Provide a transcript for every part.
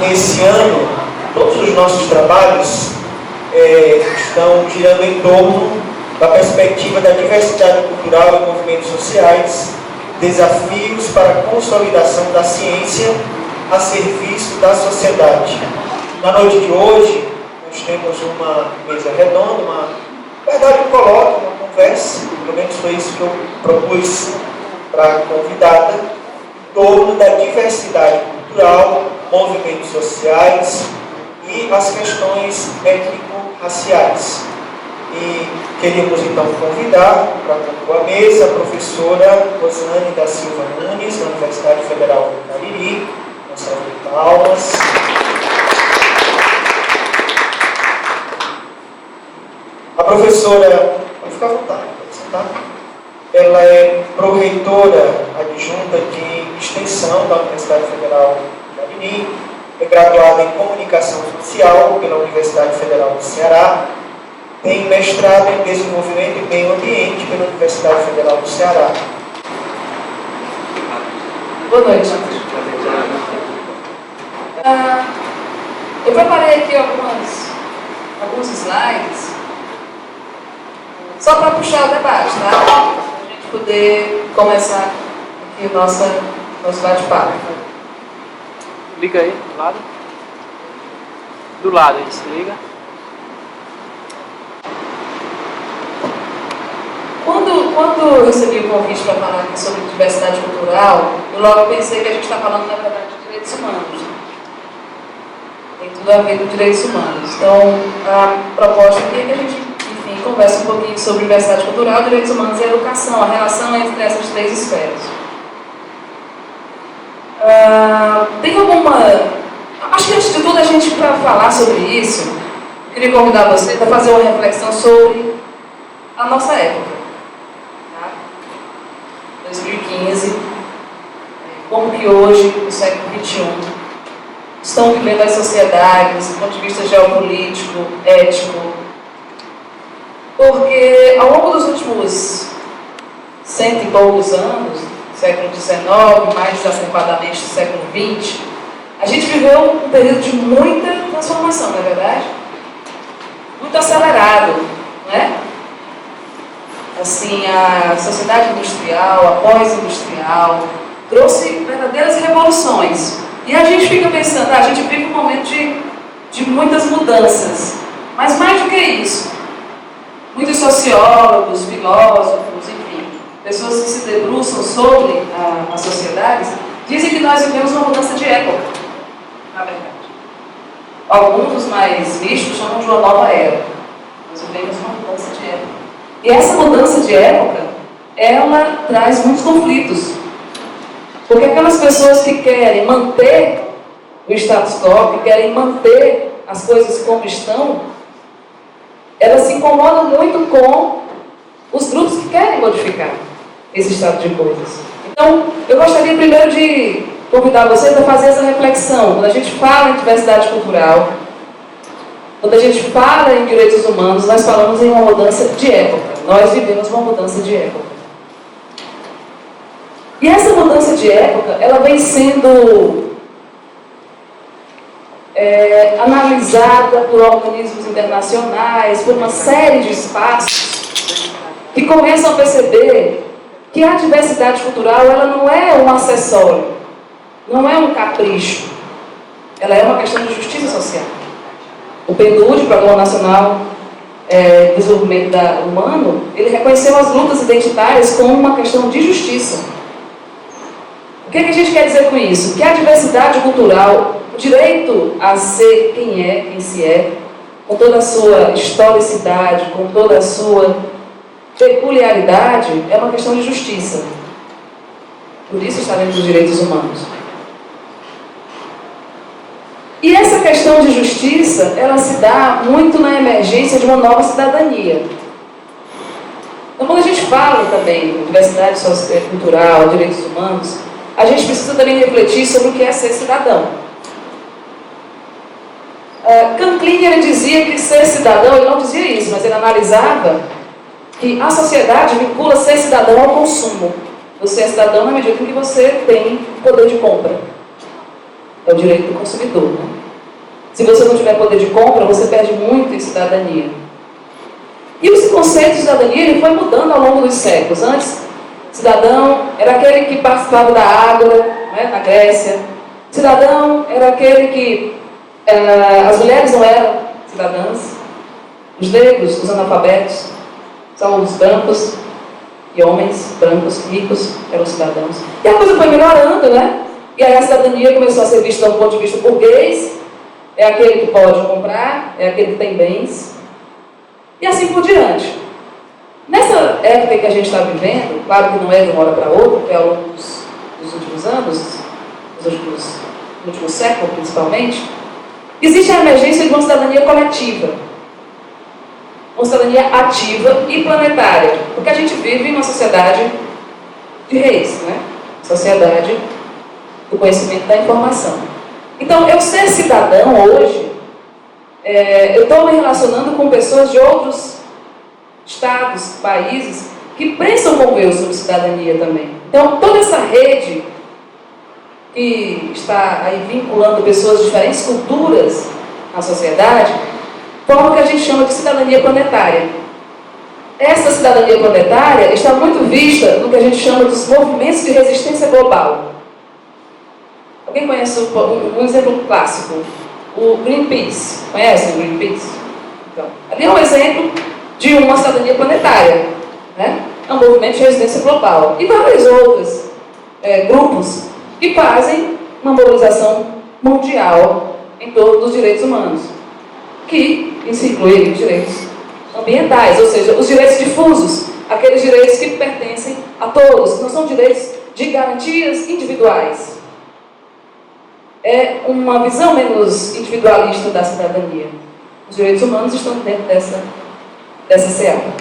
esse ano, todos os nossos trabalhos estão girando em torno da perspectiva da diversidade cultural e movimentos sociais, desafios para a consolidação da ciência a serviço da sociedade. Na noite de hoje, nós temos uma mesa redonda, um colóquio, uma conversa, pelo menos foi isso que eu propus para a convidada, em torno da diversidade cultural, movimentos sociais e as questões étnico-raciais. E queríamos então convidar para compor a mesa a professora Rosane da Silva Nunes, da Universidade Federal do Cariri. Uma salva de palmas. A professora, pode ficar à vontade, pode sentar. Ela é pró-reitora adjunta de extensão da Universidade Federal do Cariri, é graduada em Comunicação Social pela Universidade Federal do Ceará, tem mestrado em Desenvolvimento e Meio Ambiente pela Universidade Federal do Ceará. Boa noite. Eu preparei aqui alguns slides só para puxar o debate, tá? Para a gente poder começar aqui o nosso bate-papo. Liga aí, do lado. Do lado, aí, se liga. Quando eu recebi o convite para falar aqui sobre diversidade cultural, eu logo pensei que a gente está falando, na verdade, de direitos humanos. Tem tudo a ver com direitos humanos. Então, a proposta aqui é que a gente, enfim, converse um pouquinho sobre diversidade cultural, direitos humanos e educação, a relação entre essas três esferas. Tem alguma... Acho que antes de tudo, a gente, para falar sobre isso, eu queria convidar você para fazer uma reflexão sobre a nossa época. 2015, como que hoje, no século XXI, estão vivendo as sociedades, do ponto de vista geopolítico, ético, porque ao longo dos últimos 100 e poucos anos, século XIX, mais exacerbadamente do século XX, a gente viveu um período de muita transformação, não é verdade? Muito acelerado, não é? Assim, a sociedade industrial, a pós-industrial, trouxe verdadeiras revoluções. E a gente fica pensando, a gente vive um momento de muitas mudanças. Mas mais do que isso, muitos sociólogos, filósofos, enfim, pessoas que se debruçam sobre as sociedades, dizem que nós vivemos uma mudança de época, na verdade. Alguns dos mais vistos chamam de uma nova era. Nós vivemos uma mudança de época. E essa mudança de época, ela traz muitos conflitos. Porque aquelas pessoas que querem manter o status quo, que querem manter as coisas como estão, elas se incomodam muito com os grupos que querem modificar esse estado de coisas. Então, eu gostaria primeiro de convidar você para fazer essa reflexão. Quando a gente fala em diversidade cultural, quando a gente fala em direitos humanos, nós falamos em uma mudança de época. Nós vivemos uma mudança de época. E essa mudança de época, ela vem sendo analisada por organismos internacionais, por uma série de espaços que começam a perceber que a diversidade cultural, ela não é um acessório, não é um capricho, ela é uma questão de justiça social. O PNUD, Programa Nacional de Desenvolvimento Humano, ele reconheceu as lutas identitárias como uma questão de justiça. O que a gente quer dizer com isso? Que a diversidade cultural, o direito a ser quem se é, com toda a sua historicidade, com toda a sua peculiaridade, é uma questão de justiça. Por isso está dentro dos direitos humanos. E essa questão de justiça, ela se dá muito na emergência de uma nova cidadania. Então, quando a gente fala também de diversidade cultural, direitos humanos, a gente precisa também refletir sobre o que é ser cidadão. Campling, ele dizia que ser cidadão, ele não dizia isso, mas ele analisava que a sociedade vincula ser cidadão ao consumo. Você é cidadão na medida em que você tem poder de compra. É o direito do consumidor, né? Se você não tiver poder de compra, você perde muito em cidadania. E os conceitos de cidadania ele foi mudando ao longo dos séculos. Antes, cidadão era aquele que participava da Ágora, né, na Grécia. Cidadão era aquele que... as mulheres não eram cidadãs. Os negros, os analfabetos, são os brancos e homens brancos, ricos, eram cidadãos. E a coisa foi melhorando, né? E aí a cidadania começou a ser vista do ponto de vista burguês. É aquele que pode comprar, é aquele que tem bens. E assim por diante. Nessa época que a gente está vivendo, claro que não é de uma hora para outra, que é ao longo dos últimos anos, no último século principalmente, existe a emergência de uma cidadania coletiva. Uma cidadania ativa e planetária. Porque a gente vive em uma sociedade de reis, né? Sociedade do conhecimento da informação. Então, eu ser cidadão hoje, eu estou me relacionando com pessoas de outros estados, países, que pensam como eu sobre cidadania também. Então, toda essa rede que está aí vinculando pessoas de diferentes culturas na sociedade, forma o que a gente chama de cidadania planetária. Essa cidadania planetária está muito vista no que a gente chama dos movimentos de resistência global. Alguém conhece um exemplo clássico? O Greenpeace. Conhecem o Greenpeace? Então, ali é um exemplo de uma cidadania planetária, né? É um movimento de resistência global. E vários outros grupos que fazem uma mobilização mundial em torno dos direitos humanos, que isso inclui direitos ambientais, ou seja, os direitos difusos, aqueles direitos que pertencem a todos, que não são direitos de garantias individuais. É uma visão menos individualista da cidadania. Os direitos humanos estão dentro dessa seara.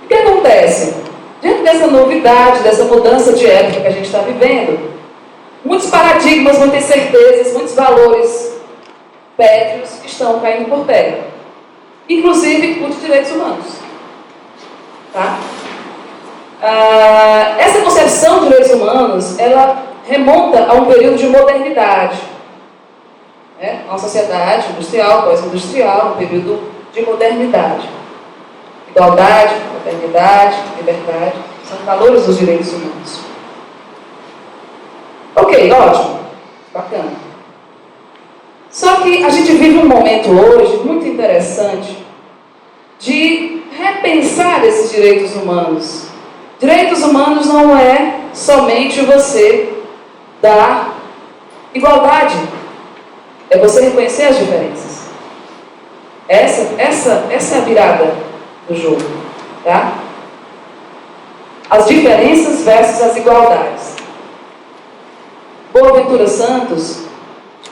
O que acontece? Diante dessa novidade, dessa mudança de época que a gente está vivendo, muitos paradigmas, muitas certezas, muitos valores pétreos estão caindo por terra. Inclusive os direitos humanos. Tá? Essa concepção de direitos humanos, ela remonta a um período de modernidade. Né? Uma sociedade industrial, pós-industrial, um período de modernidade. Igualdade, fraternidade, liberdade, são valores dos direitos humanos. Ok, ótimo, bacana. Só que a gente vive um momento hoje muito interessante de repensar esses direitos humanos. Direitos humanos não é somente você dar igualdade, é você reconhecer as diferenças. Essa é a virada do jogo, tá? As diferenças versus as igualdades. Boaventura Santos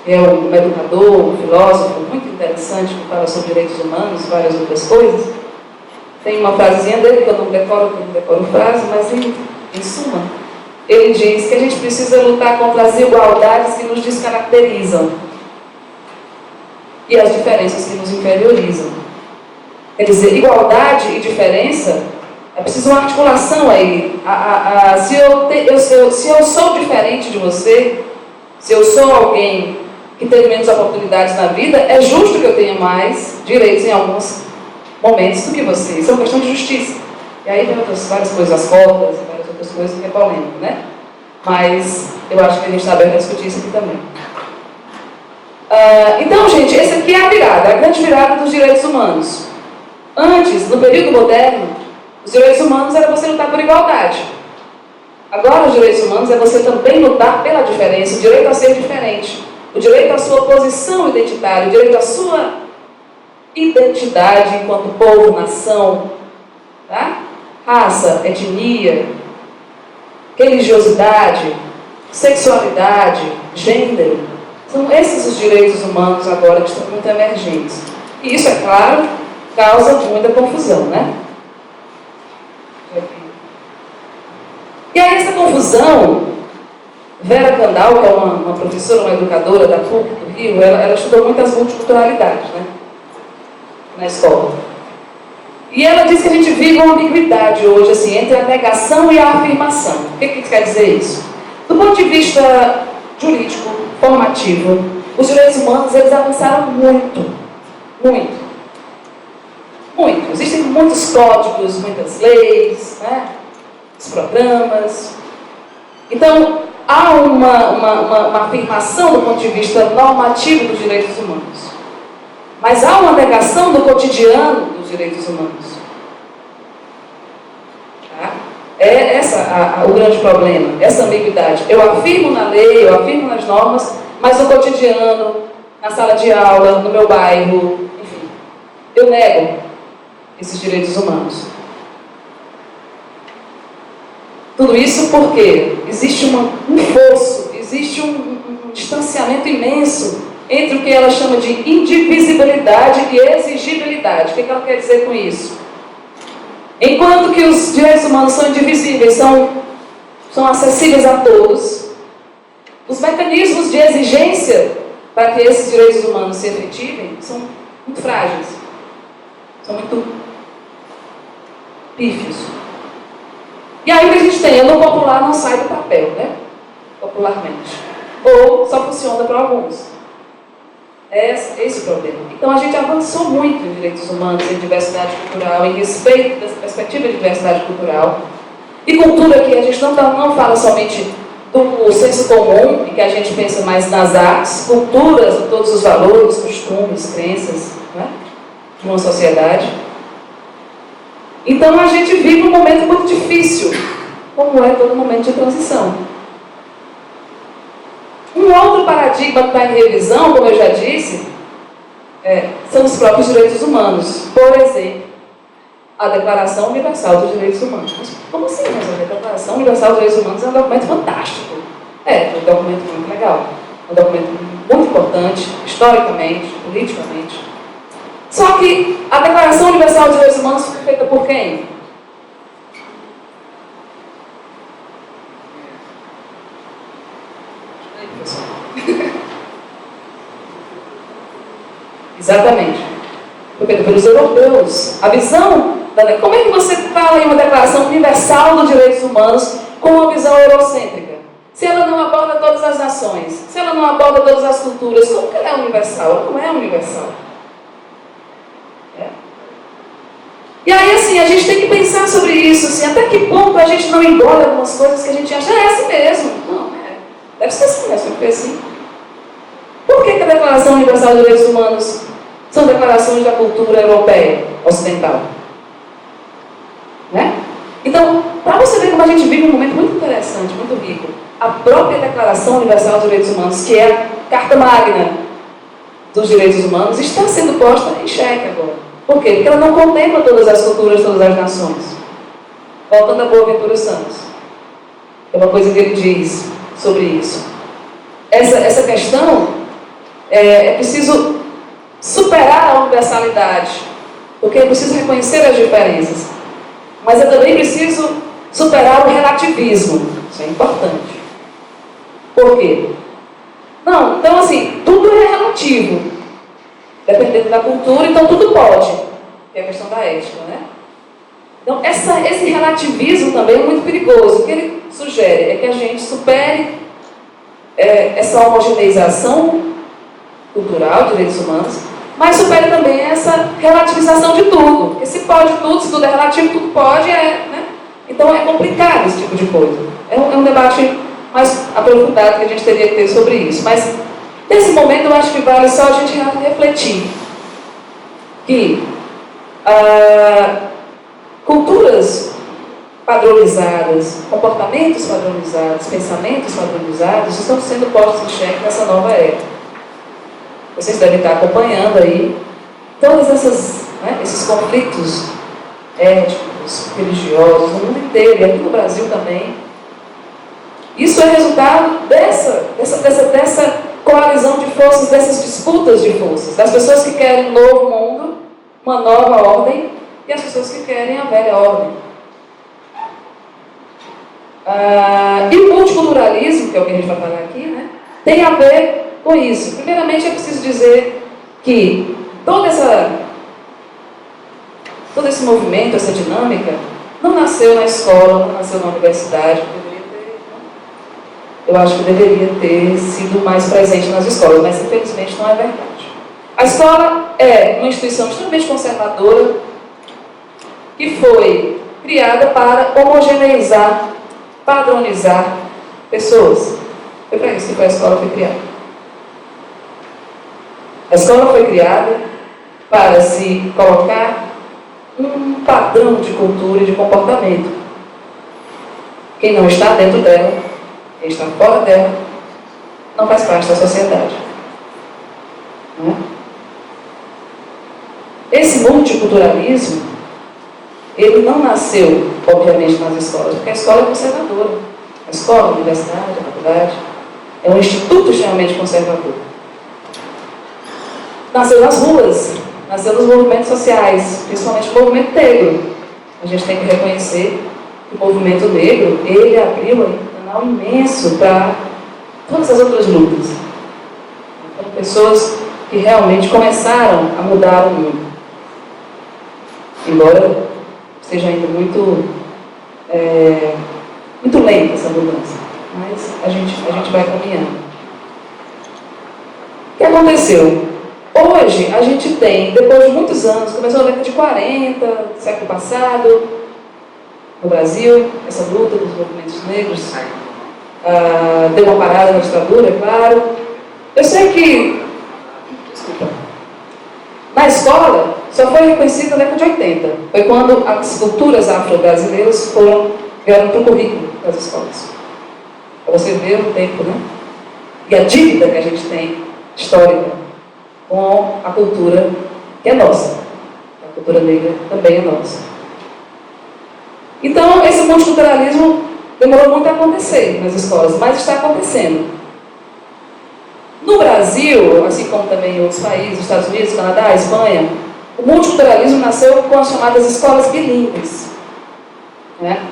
é um educador, um filósofo muito interessante que fala sobre direitos humanos e várias outras coisas. Tem uma frasezinha dele que eu não decoro frase, mas em suma, ele diz que a gente precisa lutar contra as desigualdades que nos descaracterizam e as diferenças que nos inferiorizam. Quer dizer, igualdade e diferença, é preciso uma articulação aí. Se eu sou diferente de você, se eu sou alguém que tem menos oportunidades na vida, é justo que eu tenha mais direitos em alguns momentos do que você. Isso é uma questão de justiça. E aí tem várias coisas, as cotas e várias outras coisas que é polêmico, né? Mas eu acho que a gente está aberto a discutir isso aqui também. Então, gente, essa aqui é a virada, a grande virada dos direitos humanos. Antes, no período moderno, os direitos humanos era você lutar por igualdade. Agora, os direitos humanos é você também lutar pela diferença, o direito a ser diferente, o direito à sua posição identitária, o direito à sua identidade enquanto povo, nação, tá? Raça, etnia, religiosidade, sexualidade, gênero. São esses os direitos humanos agora que estão muito emergentes. E isso, é claro, causa muita confusão, né? E aí essa confusão, Vera Kandal, que é uma professora, uma educadora da PUC do Rio, ela estudou muitas multiculturalidades, né? Na escola. E ela diz que a gente vive uma ambiguidade hoje, assim, entre a negação e a afirmação. O que quer dizer isso? Do ponto de vista jurídico, formativo, os direitos humanos, eles avançaram muito, muito, muito. Existem muitos códigos, muitas leis, né? Os programas. Então, há uma afirmação do ponto de vista normativo dos direitos humanos. Mas há uma negação do cotidiano dos direitos humanos. Tá? É o grande problema, essa ambiguidade. Eu afirmo na lei, eu afirmo nas normas, mas no cotidiano, na sala de aula, no meu bairro, enfim, eu nego esses direitos humanos. Tudo isso porque existe um fosso, existe um distanciamento imenso entre o que ela chama de indivisibilidade e exigibilidade. O que ela quer dizer com isso? Enquanto que os direitos humanos são indivisíveis, são acessíveis a todos, os mecanismos de exigência para que esses direitos humanos se efetivem são muito frágeis, são muito pífios. E aí o que a gente tem? No popular não sai do papel, né? Popularmente. Ou só funciona para alguns. É esse o problema. Então a gente avançou muito em direitos humanos, em diversidade cultural, em respeito dessa perspectiva de diversidade cultural. E cultura aqui a gente não fala somente do senso comum, em que a gente pensa mais nas artes, culturas, de todos os valores, costumes, crenças, né? De uma sociedade. Então a gente vive um momento muito difícil, como é todo momento de transição. Um outro paradigma que está em revisão, como eu já disse, são os próprios direitos humanos. Por exemplo, a Declaração Universal dos Direitos Humanos. Mas como assim? A Declaração Universal dos Direitos Humanos é um documento fantástico. É um documento muito legal. É um documento muito importante, historicamente, politicamente. Só que a Declaração Universal dos Direitos Humanos foi feita por quem? Exatamente. Foi feita pelos europeus. A visão como é que você fala em uma Declaração Universal dos Direitos Humanos com uma visão eurocêntrica? Se ela não aborda todas as nações, se ela não aborda todas as culturas, como que ela é universal? Ela não é universal. E aí, assim, a gente tem que pensar sobre isso, assim, até que ponto a gente não engole algumas coisas que a gente acha, é assim mesmo. Não, deve ser assim, é sempre assim. Por que a Declaração Universal dos Direitos Humanos são declarações da cultura europeia, ocidental? Né? Então, para você ver como a gente vive um momento muito interessante, muito rico, a própria Declaração Universal dos Direitos Humanos, que é a Carta Magna dos Direitos Humanos, está sendo posta em xeque agora. Por quê? Porque ela não contempla todas as culturas, todas as nações. Voltando a Boaventura Santos. É uma coisa que ele diz sobre isso. Essa questão, é preciso superar a universalidade, porque é preciso reconhecer as diferenças. Mas é também preciso superar o relativismo. Isso é importante. Por quê? Não, então assim, tudo é relativo. Dependendo da cultura, então tudo pode. Que é a questão da ética, né? Então, esse relativismo também é muito perigoso. O que ele sugere é que a gente supere essa homogeneização cultural de direitos humanos, mas supere também essa relativização de tudo. Porque se pode tudo, se tudo é relativo, tudo pode, né? Então é complicado esse tipo de coisa. É um debate mais aprofundado que a gente teria que ter sobre isso. Mas nesse momento eu acho que vale só a gente refletir que culturas padronizadas, comportamentos padronizados, pensamentos padronizados estão sendo postos em xeque nessa nova era. Vocês devem estar acompanhando aí todos esses conflitos étnicos, religiosos, no mundo inteiro, e aqui no Brasil também. Isso é resultado dessa coalizão de forças, dessas disputas de forças, das pessoas que querem um novo mundo, uma nova ordem, e as pessoas que querem a velha ordem. E o multiculturalismo, que é o que a gente vai falar aqui, né, tem a ver com isso. Primeiramente, é preciso dizer que todo esse movimento, essa dinâmica, não nasceu na escola, não nasceu na universidade, eu acho que deveria ter sido mais presente nas escolas, mas infelizmente não é verdade. A escola é uma instituição extremamente conservadora que foi criada para homogeneizar, padronizar pessoas. Foi para isso que a escola foi criada. A escola foi criada para se colocar um padrão de cultura e de comportamento. Quem não está dentro dela, quem está fora dela, não faz parte da sociedade. Não é? Esse multiculturalismo, ele não nasceu, obviamente, nas escolas, porque a escola é conservadora. A escola, a universidade, a faculdade, é um instituto extremamente conservador. Nasceu nas ruas, nasceu nos movimentos sociais, principalmente o movimento negro. A gente tem que reconhecer que o movimento negro, ele abriu um canal imenso para todas as outras lutas. Então, pessoas que realmente começaram a mudar o mundo. Embora seja ainda muito lenta essa mudança, mas a gente vai caminhando. O que aconteceu? Hoje, a gente tem, depois de muitos anos, começou na década de 40, século passado, no Brasil, essa luta dos movimentos negros, deu uma parada na ditadura, é claro. Eu sei que, na escola, só foi reconhecida na década de 80. Foi quando as culturas afro-brasileiras vieram para o currículo das escolas. Para você ver o tempo, né? E a dívida que a gente tem, histórica, com a cultura que é nossa. A cultura negra também é nossa. Então, esse multiculturalismo demorou muito a acontecer nas escolas, mas está acontecendo. No Brasil, assim como também em outros países, Estados Unidos, Canadá, Espanha, o multiculturalismo nasceu com as chamadas escolas bilíngues. Né?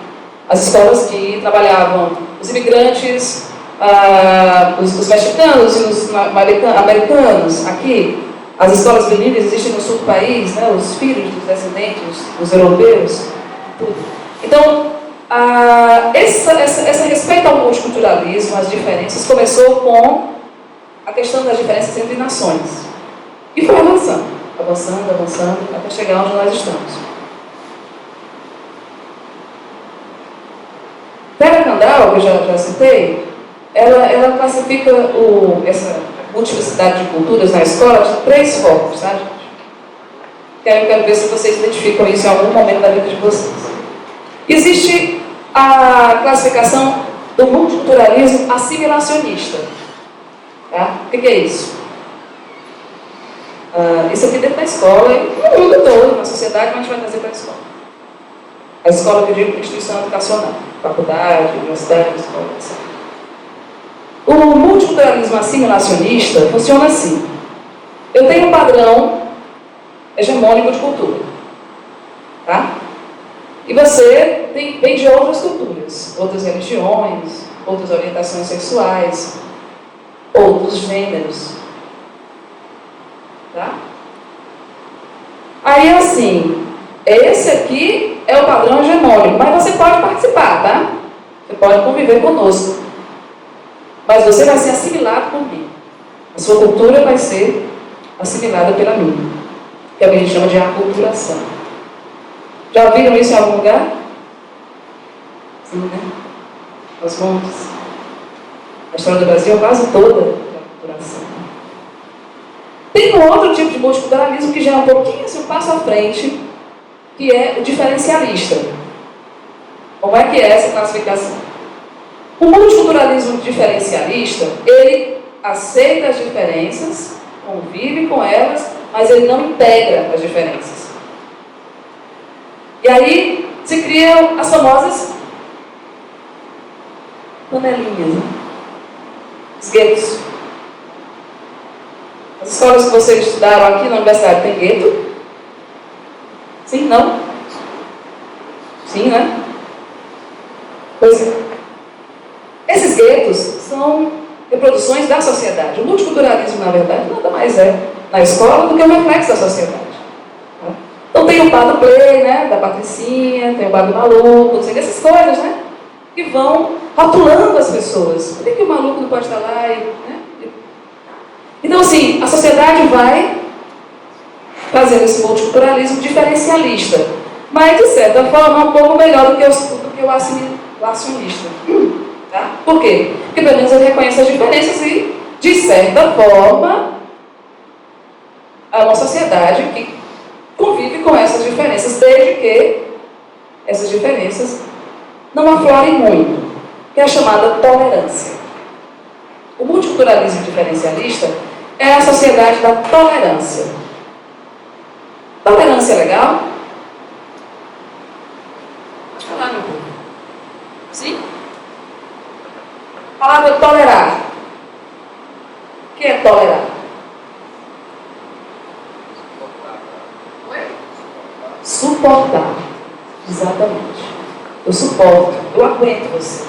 As escolas que trabalhavam os imigrantes, os mexicanos e os americanos aqui. As escolas bilíngues existem no sul do país, né? Os filhos dos descendentes dos europeus, tudo. Então, esse respeito ao multiculturalismo, às diferenças, começou com a questão das diferenças entre nações. E foi avançando, até chegar onde nós estamos. Vera Kandal, que eu já citei, ela classifica essa multiplicidade de culturas na escola de 3 focos, tá, gente? Eu quero ver se vocês identificam isso em algum momento da vida de vocês. Existe a classificação do multiculturalismo assimilacionista. Tá? O que é isso? Isso aqui dentro da escola, e no mundo todo, na sociedade, mas a gente vai trazer para a escola. A escola que eu digo instituição educacional, faculdade, universidade, escola, etc. O multiculturalismo assimilacionista funciona assim. Eu tenho um padrão hegemônico de cultura. Tá? E você vem de outras culturas, outras religiões, outras orientações sexuais, outros gêneros. Tá? Aí assim, esse aqui é o padrão hegemônico, mas você pode participar, tá? Você pode conviver conosco. Mas você vai ser assimilado por mim. A sua cultura vai ser assimilada pela minha. Que é o que a gente chama de aculturação. Já viram isso em algum lugar? Sim, né? Aos montes. A história do Brasil é quase toda de aculturação. Tem um outro tipo de multiculturalismo que já é um pouquinho assim, um passo à frente, que é o diferencialista. Como é que é essa classificação? O multiculturalismo diferencialista, ele aceita as diferenças, convive com elas, mas ele não integra as diferenças. E aí se criam as famosas panelinhas, né? Os guetos. As escolas que vocês estudaram aqui na universidade tem gueto? Sim, não? Sim, né? Pois é. Esses guetos são reproduções da sociedade. O multiculturalismo, na verdade, nada mais é na escola do que um reflexo da sociedade. Então tem o bar do Play, né, da Patricinha, tem o bar do Maluco, não sei, essas coisas, né? que vão rotulando as pessoas. Por que o maluco não pode estar lá? Né? Então, assim, a sociedade vai fazendo esse multiculturalismo diferencialista, mas, de certa forma, um pouco melhor do que o assimilacionista. Tá? Por quê? Porque, pelo menos, ele reconhece as diferenças e, de certa forma, é uma sociedade que convive com essas diferenças, desde que essas diferenças não aflorem muito, que é a chamada tolerância. O multiculturalismo diferencialista é a sociedade da tolerância. Tolerância é legal? Pode falar, meu povo. Sim? A palavra tolerar. O que é tolerar? Suportar. Exatamente. Eu suporto, eu aguento você.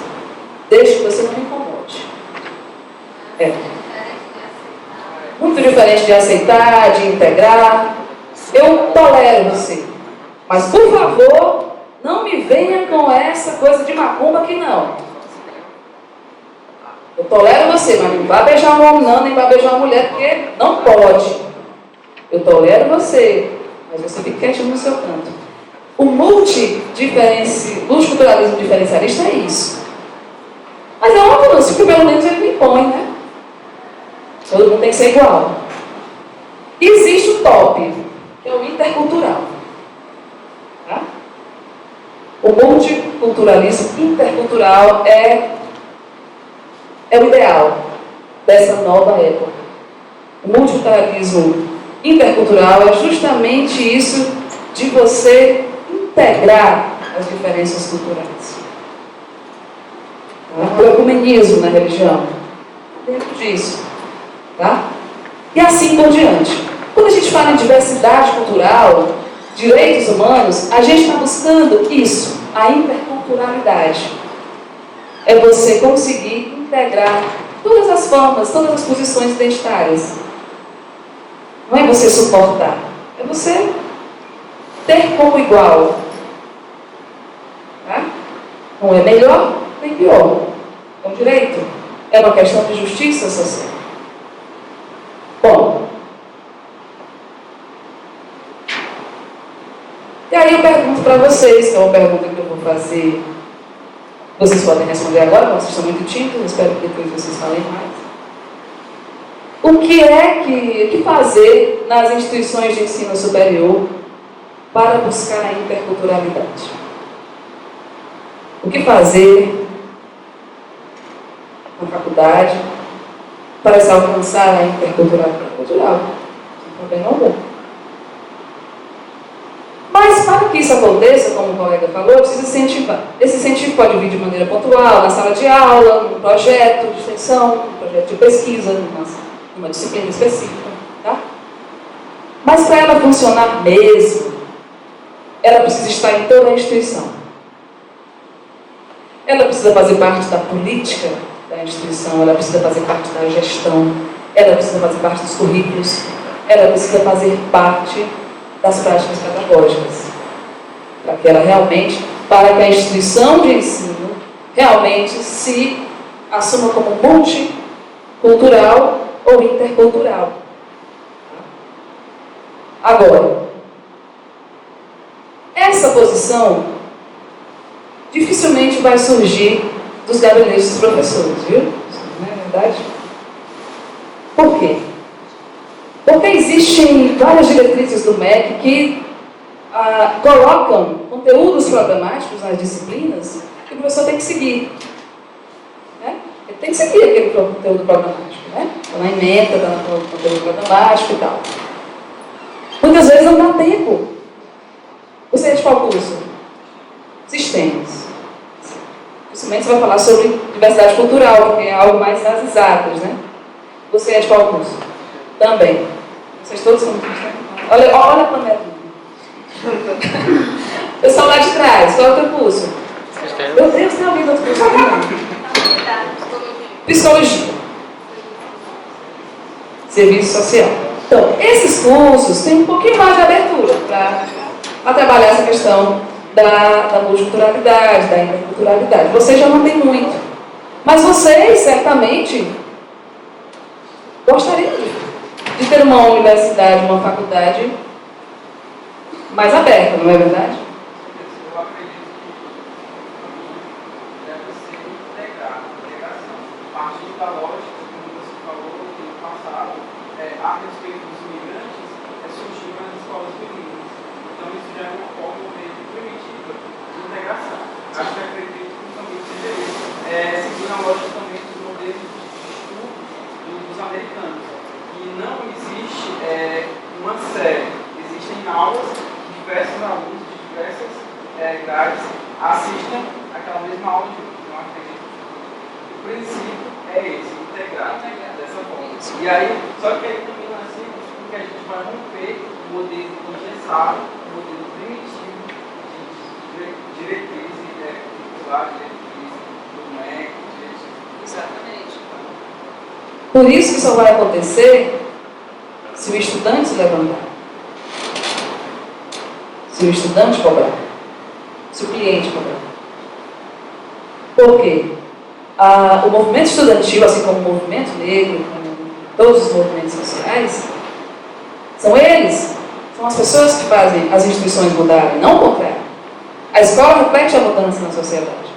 Desde que você não me incomode. É. Muito diferente de aceitar, de integrar. Eu tolero você. Mas, por favor, não me venha com essa coisa de macumba que não. Eu tolero você, mas não vai beijar um homem não, nem vai beijar uma mulher, porque não pode. Eu tolero você, mas você fica quietinho no seu canto. O multiculturalismo diferencialista é isso. Mas é uma mudança, porque pelo menos ele me impõe, né? Todo mundo tem que ser igual. E existe o top, que é o intercultural. Tá? O multiculturalismo intercultural é o ideal dessa nova época. O multiculturalismo intercultural é justamente isso de você integrar as diferenças culturais. O ecumenismo na religião, dentro disso. Tá? E assim por diante. Quando a gente fala em diversidade cultural, direitos humanos, a gente está buscando isso, a interculturalidade. É você conseguir integrar todas as formas, todas as posições identitárias. Não é você suportar, é você ter como igual. Tá? Não é melhor nem pior. É um direito. É uma questão de justiça social. Bom. E aí eu pergunto para vocês, que é uma pergunta que eu vou fazer. Vocês podem responder agora, vocês estão muito tímidos, espero que depois vocês falem mais. O que fazer nas instituições de ensino superior para buscar a interculturalidade? O que fazer na faculdade para se alcançar a interculturalidade cultural? Sem problema algum. Mas para que isso aconteça, como o colega falou, precisa incentivar. Esse incentivo pode vir de maneira pontual, na sala de aula, num projeto de extensão, num projeto de pesquisa, numa disciplina específica. Tá? Mas para ela funcionar mesmo, ela precisa estar em toda a instituição. Ela precisa fazer parte da política da instituição, ela precisa fazer parte da gestão, ela precisa fazer parte dos currículos, ela precisa fazer parte das práticas pedagógicas, para que a instituição de ensino realmente se assuma como multicultural ou intercultural. Agora, essa posição dificilmente vai surgir dos gabinetes dos professores, viu? Não é verdade? Por quê? Porque existem várias diretrizes do MEC que colocam conteúdos programáticos nas disciplinas que o professor tem que seguir. Né? Ele tem que seguir aquele conteúdo programático. Né? Está na ementa, está no conteúdo programático e tal. Muitas vezes não dá tempo. Você é de qual curso? Sistemas. Dificilmente você vai falar sobre diversidade cultural, porque é algo mais nas exatas, né? Você é de qual curso? Também. Vocês todos são muito. Olha a panelinha. Pessoal lá de trás, qual é o teu curso? Meu Deus, tem alguém do outro curso? Psicologia. Serviço social. Então, esses cursos têm um pouquinho mais de abertura para trabalhar essa questão da multiculturalidade, da interculturalidade. Vocês já não têm muito. Mas vocês, certamente, gostariam de ter uma universidade, uma faculdade mais aberta, não é verdade? Eu acredito que deve ser integrado, integração. Partindo da lógica, como você falou, que no passado, a respeito dos imigrantes, surgiram as escolas bilíngues. Então, isso já é uma forma meio primitiva de integração. Acho que acredito que também seja isso. Seguindo a lógica também dos modelos de estudo dos americanos. E não existe uma série, existem aulas, diversos alunos de diversas grades assistem aquela mesma aula de grupo. Então, acredito que o princípio é esse, integrar dessa forma. E aí, só que aí também assim, porque a gente vai romper o modelo engessado, o modelo primitivo de diretriz curricular, diretriz do MEC, diretriz. Exatamente. Por isso que só vai acontecer se o estudante se levantar. Se o estudante cobrar. Se o cliente cobrar. Por quê? O movimento estudantil, assim como o movimento negro, como todos os movimentos sociais, são eles, são as pessoas que fazem as instituições mudarem, não o contrário. A escola reflete a mudança na sociedade.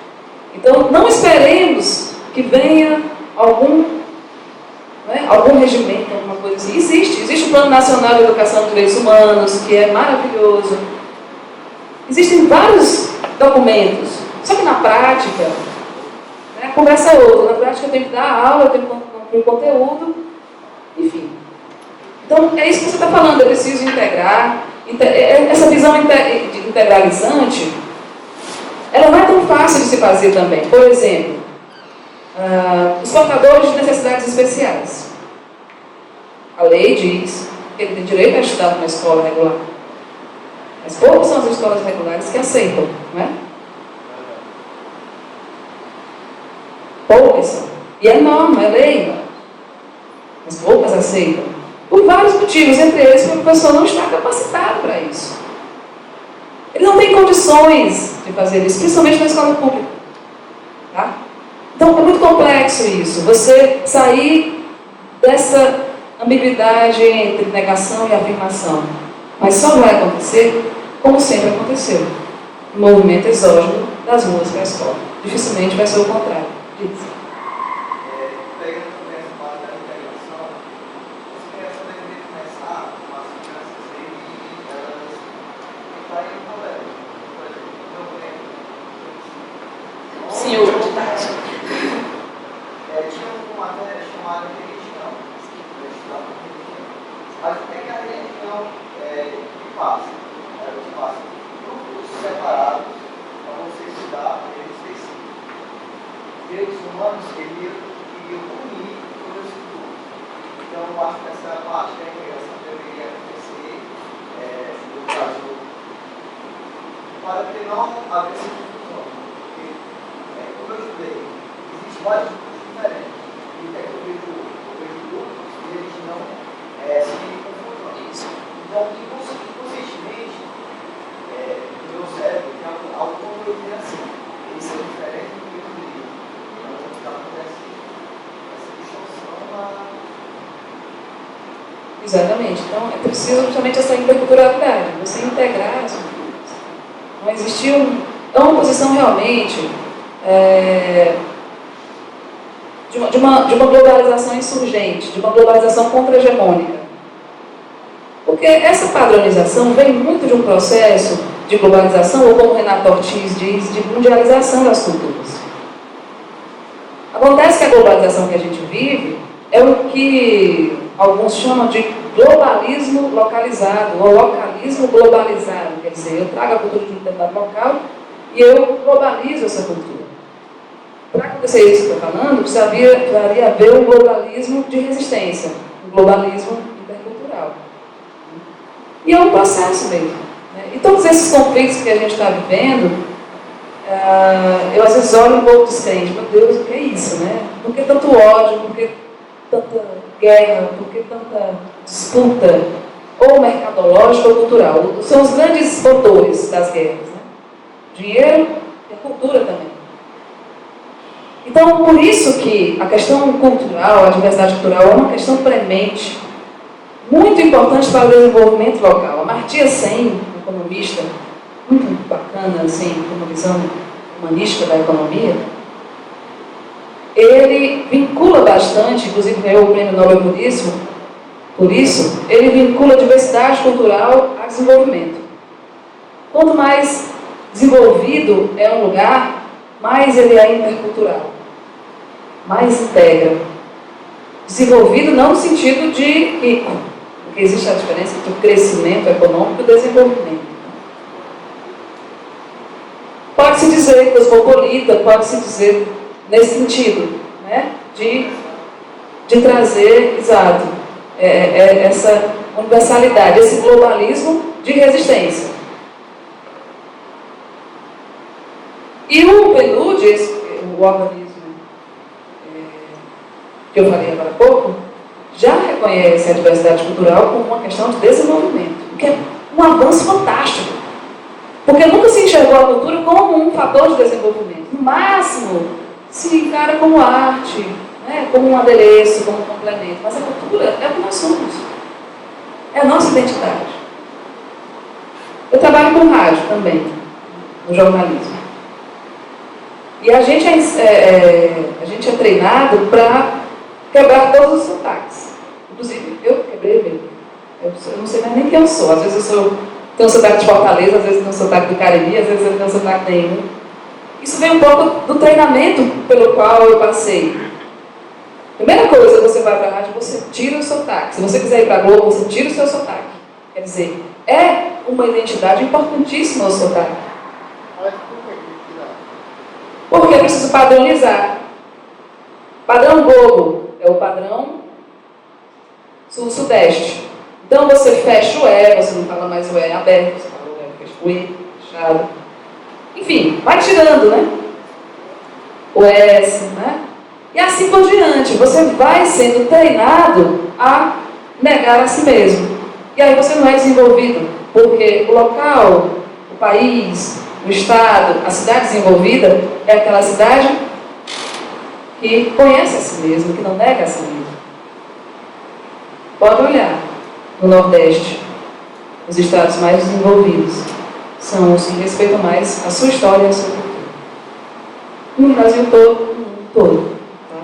Então, não esperemos que venha algum regimento, alguma coisa assim. Existe o Plano Nacional de Educação de Direitos Humanos, que é maravilhoso. Existem vários documentos, só que na prática, a conversa é outra. Na prática eu tenho que dar aula, eu tenho que cumprir conteúdo, enfim. Então, é isso que você está falando, eu preciso integrar. Essa visão integralizante, ela não é tão fácil de se fazer também. Por exemplo, os portadores de necessidades especiais. A lei diz que ele tem direito a estudar numa escola regular. Mas poucas são as escolas regulares que aceitam, não é? Poucas são. E é norma, é lei. Mas poucas aceitam. Por vários motivos, entre eles porque o professor não está capacitado para isso. Ele não tem condições de fazer isso, principalmente na escola pública. Tá? Então, é muito complexo isso. Você sair dessa ambiguidade entre negação e afirmação. Mas só vai acontecer como sempre aconteceu. No movimento exógeno das ruas para a escola. Dificilmente vai ser o contrário. Diz. Pegando também essa parte da integração, as crianças devem começar com as crianças e elas entrarem no colégio. Por exemplo, eu lembro. Senhor, de tarde. Tinha uma matéria chamada religião. Mas o que é a religião que passa? Ela te passa grupos separados para você estudar eles específicos. Direitos humanos queriam unir todos os grupos. Então, eu acho que essa parte da integração deveria acontecer, no caso, para que não haver essa confusão. Porque, como eu estudei, existem vários grupos diferentes. E até que eu vejo grupos e eles não se confundam. Então, inconscientemente, no meu cérebro, tem algo como eu tenho assim. Eles são diferentes do que eu queria. Então, acontece essa distorção. Exatamente. Então, é preciso justamente essa interculturalidade. Você integrar as culturas. Não existiu uma posição realmente de uma globalização insurgente, de uma globalização contra-hegemônica. Porque essa padronização vem muito de um processo de globalização, ou como Renato Ortiz diz, de mundialização das culturas. Acontece que a globalização que a gente vive é o que alguns chamam de globalismo localizado, ou localismo globalizado. Quer dizer, eu trago a cultura de um determinado local e eu globalizo essa cultura. Para acontecer isso que eu estou falando, precisaria haver um globalismo de resistência, um globalismo intercultural. E é um processo mesmo. Né? E todos esses conflitos que a gente está vivendo, eu às vezes olho um pouco descrente, meu Deus, o que é isso, né? Por que tanto ódio, por que tanta guerra, por que tanta disputa, ou mercadológica ou cultural? São os grandes motores das guerras. Né? dinheiro e a cultura também. Então, por isso que a questão cultural, a diversidade cultural, é uma questão premente, muito importante para o desenvolvimento local. Amartya Sen, um economista muito bacana, assim, com uma visão humanística da economia, ele vincula bastante, inclusive ganhou o Prêmio Nobel por isso, ele vincula a diversidade cultural a desenvolvimento. Quanto mais desenvolvido é um lugar, mais ele é intercultural, mais integra. Desenvolvido não no sentido de rico, porque existe a diferença entre o crescimento econômico e o desenvolvimento. Pode-se dizer cosmopolita, pode-se dizer nesse sentido, né? de trazer, exato, essa universalidade, esse globalismo de resistência. E o PNUD, o organismo que eu falei agora há pouco, já reconhece a diversidade cultural como uma questão de desenvolvimento, o que é um avanço fantástico. Porque nunca se enxergou a cultura como um fator de desenvolvimento. No máximo, se encara como arte, né, como um adereço, como um complemento. Mas a cultura é o que nós somos. É a nossa identidade. Eu trabalho com rádio também, no jornalismo. E a gente é treinado para quebrar todos os sotaques. Inclusive, eu quebrei mesmo. Eu não sei mais nem quem eu sou. Às vezes eu tenho um sotaque de Fortaleza, às vezes eu tenho um sotaque do Cariri, às vezes eu tenho um sotaque nenhum. Isso vem um pouco do treinamento pelo qual eu passei. Primeira coisa, você vai para a rádio, você tira o sotaque. Se você quiser ir para a Globo, você tira o seu sotaque. Quer dizer, é uma identidade importantíssima o sotaque. Porque eu preciso padronizar. Padrão Globo é o padrão sul-sudeste. Então você fecha o E, você não fala mais o E aberto, você fala o E, fecha o E, fechado. Enfim, vai tirando, né? O S, né? E assim por diante. Você vai sendo treinado a negar a si mesmo. E aí você não é desenvolvido, porque o local, o país, o estado, a cidade desenvolvida é aquela cidade que conhece a si mesmo, que não nega a si mesmo. Pode olhar no Nordeste, os estados mais desenvolvidos são os que respeitam mais a sua história e a sua cultura. No Brasil todo, no mundo todo. Tá?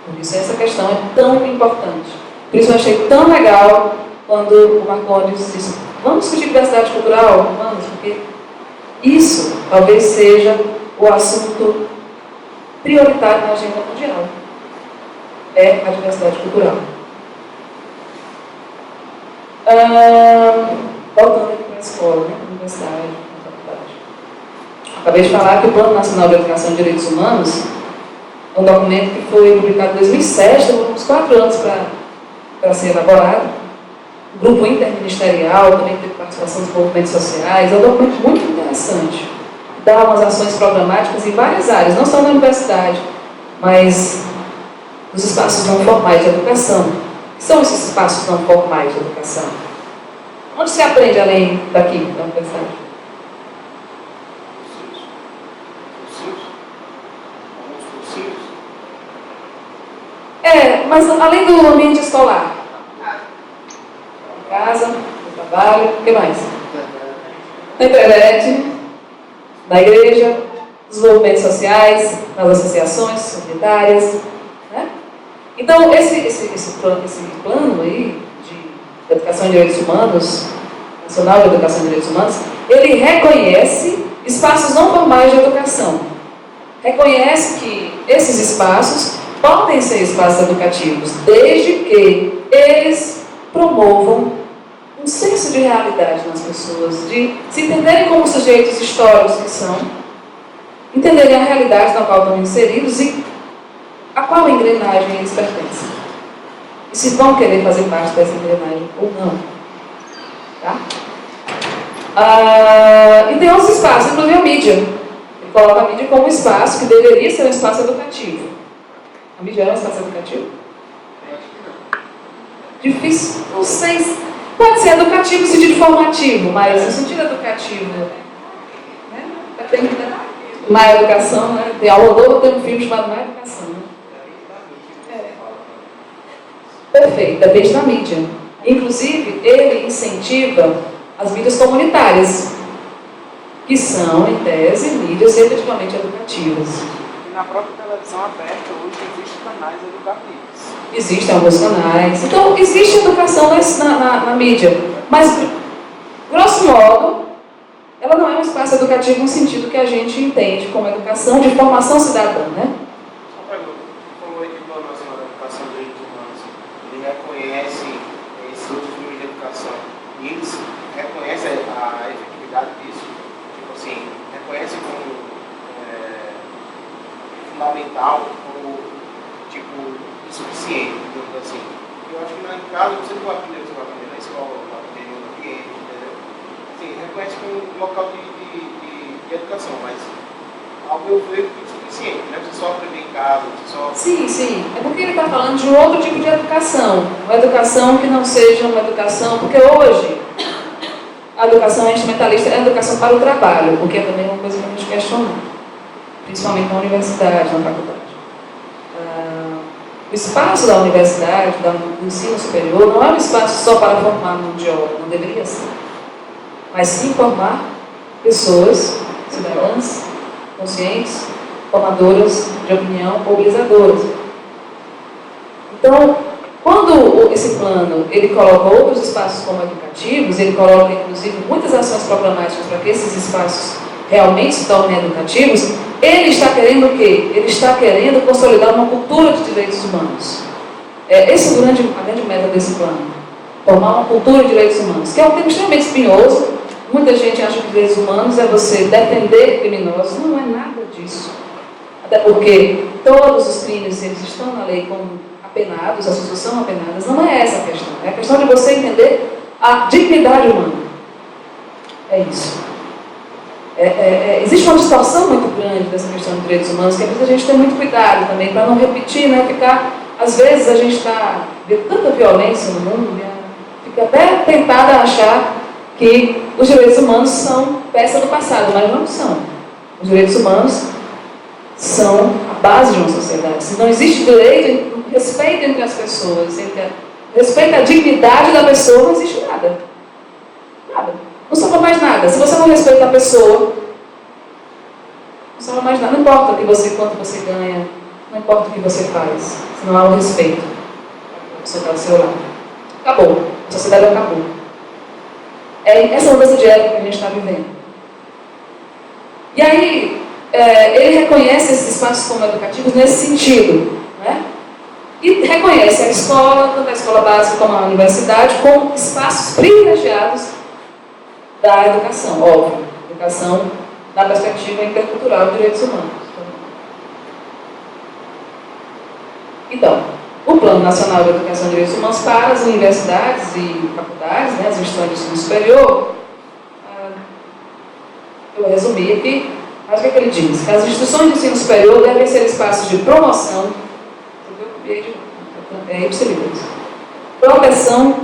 Por isso essa questão é tão importante. Por isso eu achei tão legal quando o Marcondes disse: vamos discutir diversidade cultural? Vamos, porque isso talvez seja o assunto prioritário na agenda mundial. É a diversidade cultural. Voltando aqui para a escola, né? Universidade, na faculdade. Acabei de falar que o Plano Nacional de Educação e Direitos Humanos é um documento que foi publicado em 2007, demorou uns 4 anos para ser elaborado. O grupo interministerial também teve participação dos movimentos sociais. É um documento muito interessante. Dá umas ações programáticas em várias áreas, não só na universidade, mas nos espaços não formais de educação. O que são esses espaços não formais de educação? Onde se aprende além daqui, da universidade? Mas além do ambiente escolar? Casa, no trabalho, o que mais? Na internet, na igreja, nos movimentos sociais, nas associações societárias, né? Então, esse plano aí de educação e direitos humanos, Nacional de Educação e Direitos Humanos, ele reconhece espaços não formais de educação. Reconhece que esses espaços podem ser espaços educativos, desde que eles promovam um senso de realidade nas pessoas, de se entenderem como sujeitos históricos que são, entenderem a realidade na qual estão inseridos e a qual engrenagem eles pertencem. E se vão querer fazer parte dessa engrenagem ou não. Tá? E tem outros espaços, inclusive a mídia. Ele coloca a mídia como um espaço que deveria ser um espaço educativo. A mídia é um espaço educativo? Difícil, não sei. Pode ser educativo no sentido formativo, mas no sentido educativo, né? Tem Má Educação, né? Tem ao Rodolfo, tem um filme chamado Má Educação. Né? Perfeito, depende da mídia. Inclusive, ele incentiva as mídias comunitárias, que são, em tese, mídias efetivamente educativas. E na própria televisão aberta, hoje existem canais educativos. Existem alguns canais. Então, existe educação na mídia, mas, grosso modo, ela não é um espaço educativo no sentido que a gente entende como educação de formação cidadã, né? Uma pergunta. Falou aí que o Plano Nacional de Educação e Direitos Humanos, ele reconhece esses outros níveis de educação e eles reconhecem a efetividade disso? Tipo assim, reconhece como fundamental, como tipo insuficiente, digamos assim. Eu acho que lá em casa você não vai aprender, você vai aprender na escola, vai aprender no ambiente, entendeu? Assim, reconhece como um local de educação, mas ao meu ver é insuficiente, né? Você só aprender em casa, você só... Sim. É porque ele está falando de um outro tipo de educação. Uma educação que não seja uma educação... Porque hoje, a educação instrumentalista é a educação para o trabalho, porque é também uma coisa que a gente questiona, principalmente na universidade, na faculdade. O espaço da universidade, do ensino superior, não é um espaço só para formar mão de obra, não deveria ser. Mas sim formar pessoas, cidadãs, conscientes, formadoras de opinião, mobilizadoras. Então, quando esse plano ele coloca outros espaços como educativos, ele coloca inclusive muitas ações programáticas para que esses espaços realmente se tornem educativos, ele está querendo o quê? Ele está querendo consolidar uma cultura de direitos humanos. Esse é a grande meta desse plano. Formar uma cultura de direitos humanos, que é um tema extremamente espinhoso. Muita gente acha que direitos humanos é você defender criminosos. Não é nada disso. Até porque todos os crimes, eles estão na lei como apenados, as pessoas são apenadas. Não é essa a questão. É a questão de você entender a dignidade humana. É isso. Existe uma distorção muito grande dessa questão de direitos humanos, que é preciso a gente ter muito cuidado também, para não repetir, né? Às vezes a gente está vendo tanta violência no mundo, fica até tentada a achar que os direitos humanos são peça do passado, mas não são. Os direitos humanos são a base de uma sociedade. Se não existe direito, respeito entre as pessoas, respeito à dignidade da pessoa, não existe nada. Nada. Não sobra mais nada. Se você não respeita a pessoa, não sobra mais nada. Não importa quanto você ganha, não importa o que você faz, se não há o respeito. Você está do seu lado. Acabou. A sociedade acabou. É essa mudança de época que a gente está vivendo. E aí, ele reconhece esses espaços como educativos nesse sentido, né? E reconhece a escola, tanto a escola básica como a universidade, como espaços privilegiados da educação, óbvio, educação na perspectiva intercultural de direitos humanos. Então, o Plano Nacional de Educação e Direitos Humanos para as universidades e faculdades, né, as instituições de ensino superior, eu vou resumir aqui, mas o que ele diz? Que as instituições de ensino superior devem ser espaços de promoção, proteção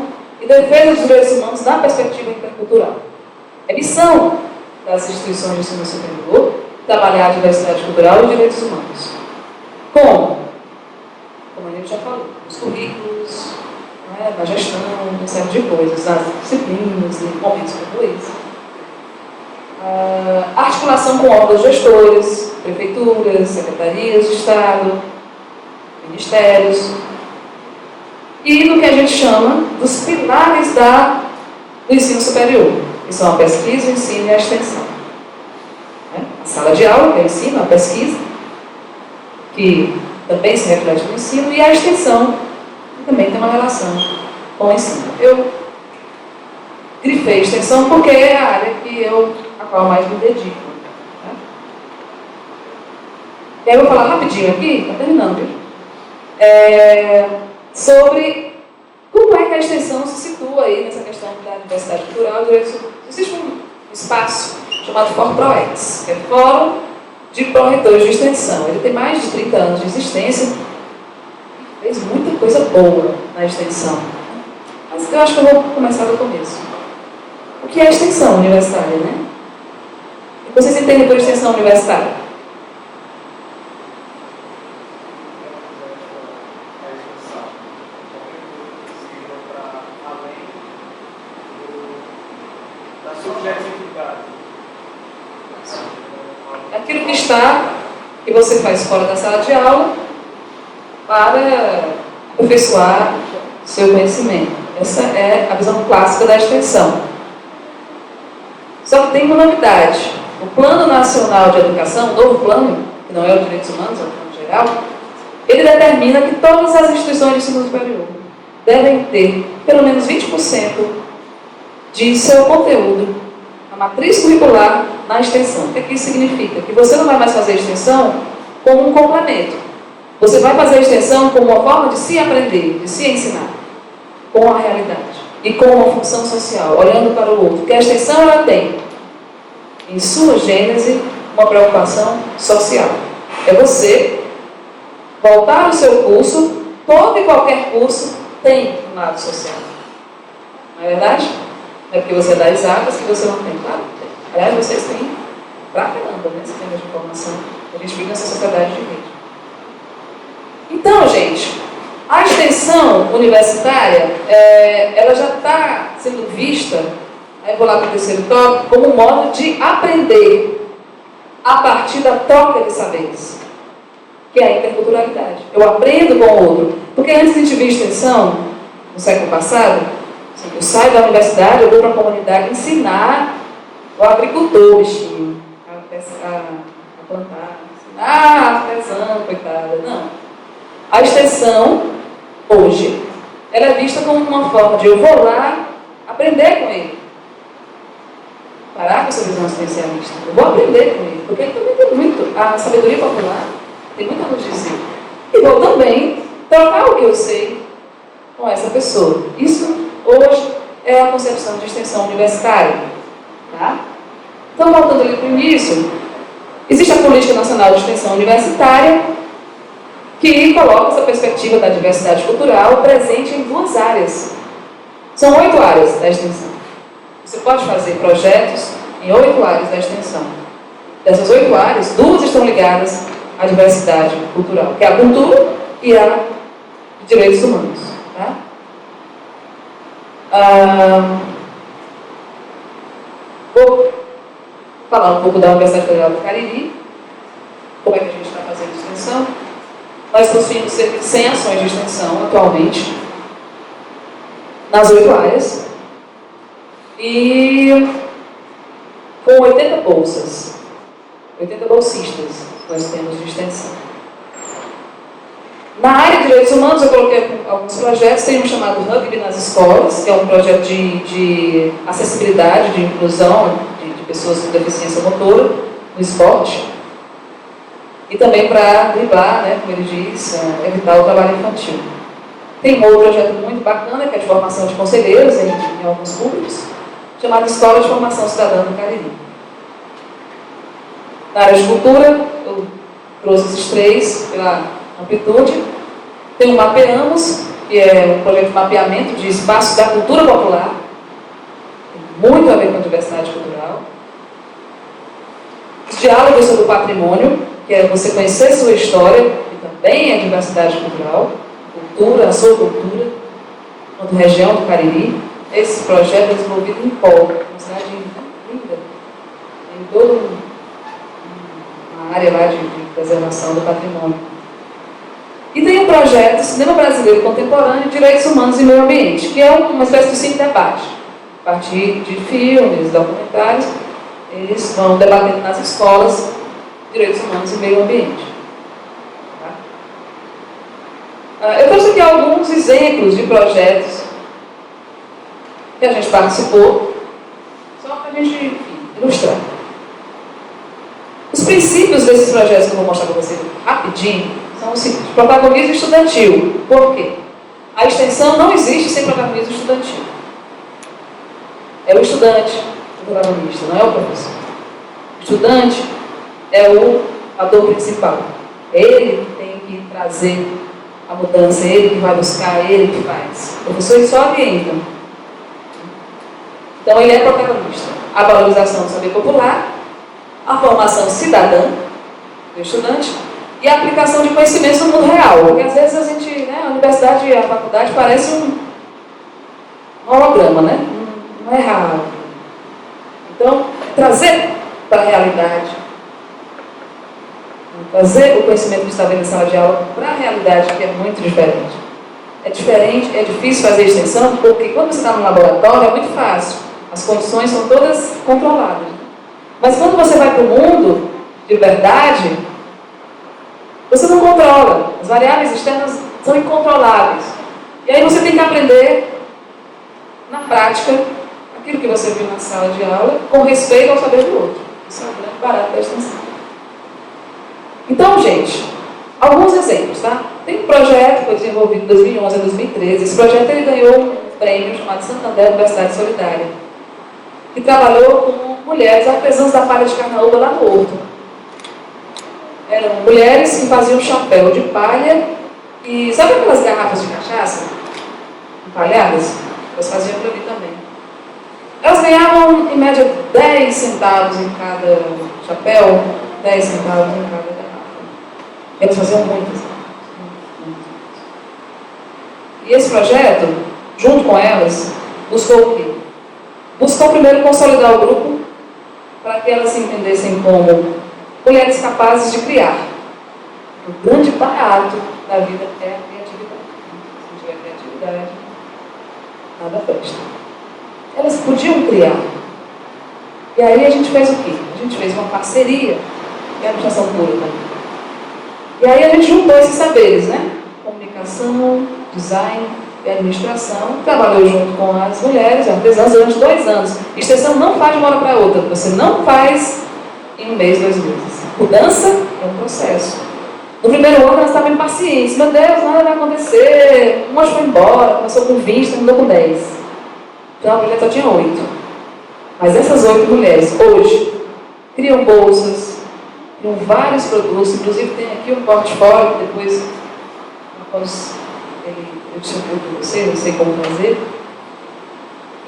e defesa dos direitos humanos na perspectiva intercultural. É missão das instituições de ensino superior trabalhar a diversidade cultural e direitos humanos. Como? Como a gente já falou, os currículos, né, na gestão, uma série de coisas, as disciplinas e momentos como esse. A articulação com órgãos gestores, prefeituras, secretarias de Estado, ministérios, e no que a gente chama dos pilares do ensino superior, que são a pesquisa, o ensino e a extensão. A sala de aula, que é o ensino, a pesquisa, que também se reflete no ensino, e a extensão, que também tem uma relação com o ensino. Eu grifei extensão porque é a área a qual mais me dedico. Né? E aí eu vou falar rapidinho aqui, está terminando, viu? Sobre como é que a extensão se situa aí nessa questão da diversidade cultural e direitos humanos. Existe um espaço chamado FORPROEX, que é Fórum de Pró-Reitores de Extensão. Ele tem mais de 30 anos de existência e fez muita coisa boa na extensão. Mas eu acho que eu vou começar do começo. O que é a extensão universitária, né? vocês entendem por extensão universitária? Aquilo que está, que você faz fora da sala de aula para aperfeiçoar seu conhecimento. Essa é a visão clássica da extensão. Só que tem uma novidade. O Plano Nacional de Educação, o novo plano, que não é o Direitos Humanos, é o plano geral, ele determina que todas as instituições de ensino superior devem ter pelo menos 20% de seu conteúdo, a matriz curricular, na extensão. O que isso significa? Que você não vai mais fazer a extensão como um complemento. Você vai fazer a extensão como uma forma de se aprender, de se ensinar com a realidade e com uma função social, olhando para o outro. Porque a extensão, ela tem, em sua gênese, uma preocupação social. É você voltar o seu curso, todo e qualquer curso tem um lado social. Não é verdade? Não é porque você é das exatas que você não tem. Claro que tem. Aliás, vocês têm pra caramba, né? Sistemas de informação. A gente vive nessa sociedade de rede. Então, gente, a extensão universitária, ela já está sendo vista, aí eu vou lá para o terceiro tópico, como um modo de aprender a partir da troca de saberes, que é a interculturalidade. Eu aprendo com o outro. Porque antes de a gente ver extensão, no século passado, eu saio da universidade, eu vou para a comunidade ensinar o agricultor, bichinho, a plantar, ensinar a artesã, coitada. Não. A extensão, hoje, ela é vista como uma forma de eu vou lá aprender com ele. Parar com essa visão assistencialista. Eu vou aprender com ele, porque ele também tem muito. A sabedoria popular tem muito a nos dizer. E vou também trocar o que eu sei com essa pessoa. Isso, hoje, é a concepção de extensão universitária. Tá? Então, voltando ali para o início, existe a Política Nacional de Extensão Universitária, que coloca essa perspectiva da diversidade cultural presente em 2 áreas. São 8 áreas da extensão. Você pode fazer projetos em 8 áreas da extensão. Dessas 8 áreas, 2 estão ligadas à diversidade cultural, que é a cultura e a direitos humanos. Tá? Vou falar um pouco da Universidade Federal do Cariri, como é que a gente está fazendo extensão. Nós possuímos cerca de 100 ações de extensão atualmente, nas 8 áreas, e com 80 bolsas, 80 bolsistas nós temos de extensão. Na área de direitos humanos, eu coloquei alguns projetos. Tem um chamado Rugby nas Escolas, que é um projeto de acessibilidade, de inclusão de pessoas com deficiência motora no esporte. E também para driblar, né, como ele diz, evitar o trabalho infantil. Tem um outro projeto muito bacana, que é de formação de conselheiros em alguns públicos, chamado Escola de Formação Cidadã do Cariri. Na área de cultura, eu trouxe esses 3 pela amplitude. Tem o Mapeamos, que é um projeto de mapeamento de espaços da cultura popular, tem muito a ver com a diversidade cultural. Os diálogos sobre o patrimônio, que é você conhecer sua história, que também é diversidade cultural, cultura, a sua cultura, quanto região do Cariri. Esse projeto é desenvolvido em Pó, uma cidade linda, tem toda uma área lá de preservação do patrimônio. E tem um projeto Cinema Brasileiro Contemporâneo, Direitos Humanos e Meio Ambiente, que é uma espécie de cine debate. A partir de filmes, documentários, eles vão debatendo nas escolas direitos humanos e meio ambiente. Tá? Eu trouxe aqui alguns exemplos de projetos que a gente participou, só para a gente, enfim, ilustrar. Os princípios desses projetos que eu vou mostrar para vocês rapidinho são os seguintes. Protagonismo estudantil. Por quê? A extensão não existe sem protagonismo estudantil. É o estudante o protagonista, não é o professor. O estudante é o ator principal. É ele que tem que trazer a mudança, é ele que vai buscar, é ele que faz. O professor ele só orienta. Então ele é protagonista. A valorização do saber popular a formação cidadã do estudante e a aplicação de conhecimentos no mundo real. Porque às vezes a gente, né, a universidade e a faculdade parece um holograma, né? Não é real. Então, trazer para a realidade, trazer o conhecimento que está vendo na sala de aula para a realidade, que é muito diferente. É diferente, é difícil fazer extensão, porque quando você está no laboratório é muito fácil. As condições são todas controladas. Mas quando você vai para o mundo de verdade, você não controla. As variáveis externas são incontroláveis. E aí você tem que aprender, na prática, aquilo que você viu na sala de aula, com respeito ao saber do outro. Isso é um grande barato da extensão. Então, gente, alguns exemplos, tá? Tem um projeto que foi desenvolvido em 2011 a 2013. Esse projeto ele ganhou um prêmio chamado Santander Universidade Solidária, que trabalhou com mulheres artesãs da palha de carnaúba lá no Horto. Eram mulheres que faziam chapéu de palha e sabe aquelas garrafas de cachaça empalhadas? Elas faziam para mim também. Elas ganhavam em média 10 centavos em cada chapéu, 10 centavos em cada garrafa. Elas faziam muitas. E esse projeto, junto com elas, buscou o quê? Buscou primeiro consolidar o grupo para que elas se entendessem como mulheres capazes de criar. O grande barato da vida é a criatividade. Se não tiver criatividade, nada presta. Elas podiam criar. E aí a gente fez o quê? A gente fez uma parceria, que é a administração pública. E aí a gente juntou esses saberes, né? Comunicação, design e administração. Trabalhou junto com as mulheres artesãs durante 2 anos. Extensão não faz de uma hora para outra. Você não faz em 1 mês, 2 meses. Mudança é um processo. No primeiro ano elas estavam impacientes. Meu Deus, nada vai acontecer. Uma foi embora, começou com 20, terminou com 10. Então a projeto só tinha 8. Mas essas 8 mulheres, hoje, criam bolsas, criam vários produtos. Inclusive tem aqui um portfólio, que depois, após eu distribuo para vocês, não sei como fazer.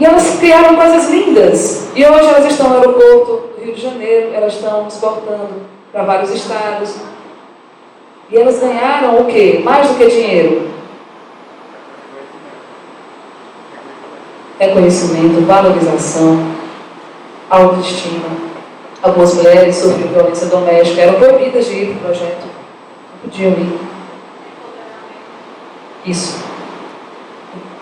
E elas criaram coisas lindas. E hoje elas estão no aeroporto do Rio de Janeiro, elas estão exportando para vários estados. E elas ganharam o quê? Mais do que dinheiro. Reconhecimento, valorização, autoestima. Algumas mulheres sofriam violência doméstica, eram proibidas de ir para o projeto. Não podiam ir. Isso.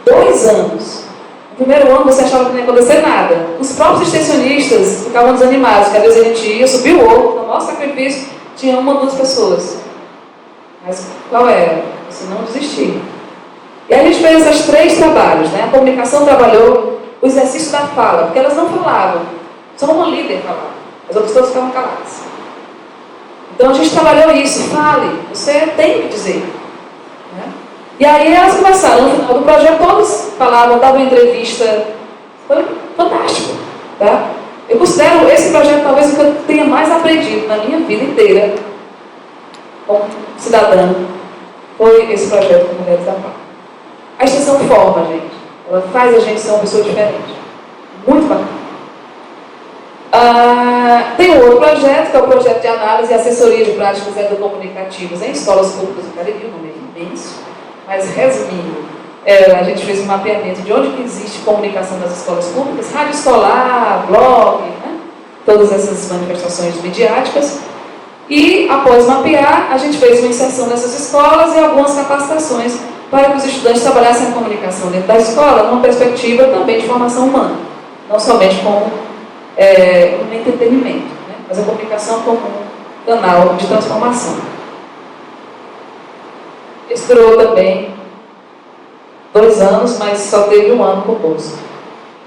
2 anos. No primeiro ano você achava que não ia acontecer nada. Os próprios extensionistas ficavam desanimados, que às vezes a gente ia, subia o outro, no nosso sacrifício, tinha 1 ou 2 pessoas. Mas qual era? Você não desistir. E a gente fez esses 3 trabalhos, né? A comunicação trabalhou o exercício da fala, porque elas não falavam. Só uma líder falava. As outras todas ficavam caladas. Então a gente trabalhou isso. Fale, você tem que dizer. Né? E aí elas começaram, no final do projeto, todos falavam, davam entrevista. Foi fantástico. Tá? Eu considero esse projeto talvez o que eu tenha mais aprendido na minha vida inteira como cidadã. Foi esse projeto com Mulheres da Fala. A extensão forma, gente. Ela faz a gente ser uma pessoa diferente. Muito bacana. Tem um outro projeto, que é o projeto de análise e assessoria de práticas educomunicativas em escolas públicas do Cariri, um nome imenso, mas resumindo, a gente fez um mapeamento de onde que existe comunicação das escolas públicas, rádio escolar, blog, né? Todas essas manifestações midiáticas, e após mapear, a gente fez uma inserção nessas escolas e algumas capacitações para que os estudantes trabalhassem a comunicação dentro da escola numa perspectiva também de formação humana, não somente como um entretenimento, né? Mas a comunicação como um canal de transformação. Isso durou também 2 anos, mas só teve 1 ano com bolsa.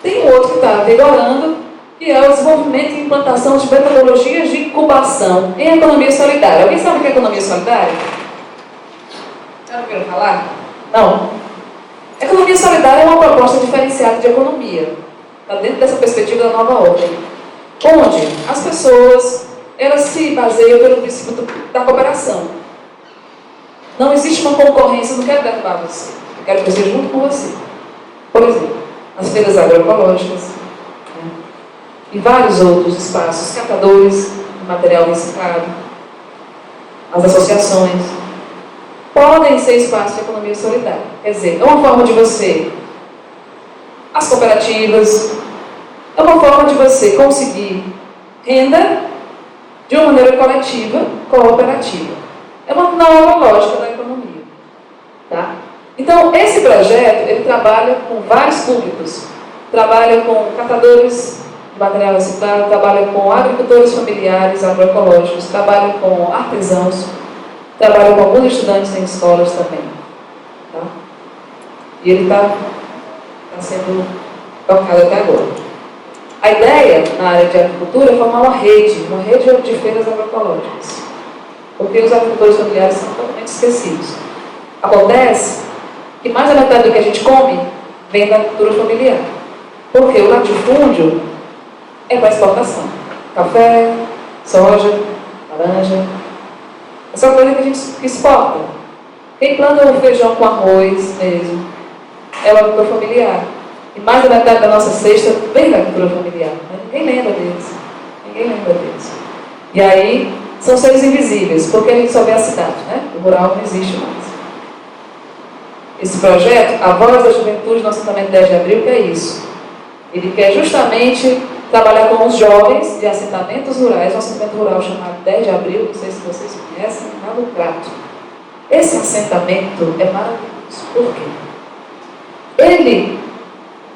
Tem um outro que está vigorando, que é o desenvolvimento e implantação de metodologias de incubação em economia solidária. Alguém sabe o que é economia solidária? Já ouviram falar? Não. Economia solidária é uma proposta diferenciada de economia. Está dentro dessa perspectiva da nova ordem, onde as pessoas elas se baseiam pelo princípio da cooperação. Não existe uma concorrência, eu não quero derrubar você, eu quero crescer junto com você. Por exemplo, as feiras agroecológicas, né? E vários outros espaços, catadores, material reciclado, as associações, podem ser espaços de economia solidária. Quer dizer, é uma forma de você, as cooperativas, é uma forma de você conseguir renda de uma maneira coletiva, cooperativa. É uma nova lógica da economia. Tá? Então, esse projeto, ele trabalha com vários públicos. Trabalha com catadores de material reciclado, trabalha com agricultores familiares agroecológicos, trabalha com artesãos, trabalha com alguns estudantes em escolas também. Tá? E ele está sendo tocado até agora. A ideia na área de agricultura é formar uma rede de feiras agroecológicas, porque os agricultores familiares são totalmente esquecidos. Acontece que mais da metade do que a gente come vem da agricultura familiar, porque o latifúndio é para exportação. Café, soja, laranja, essa coisa que a gente exporta. Quem planta o feijão com arroz mesmo é o agricultor familiar. E mais da metade da nossa cesta vem da agricultura familiar. Mas ninguém lembra deles. Ninguém lembra deles. E aí, são seres invisíveis, porque a gente só vê a cidade, né? O rural não existe mais. Esse projeto, a Voz da Juventude no assentamento 10 de abril, que é isso. Ele quer justamente trabalhar com os jovens de assentamentos rurais, um assentamento rural chamado 10 de abril, não sei se vocês conhecem, lá no Crato. Esse assentamento é maravilhoso. Por quê? Ele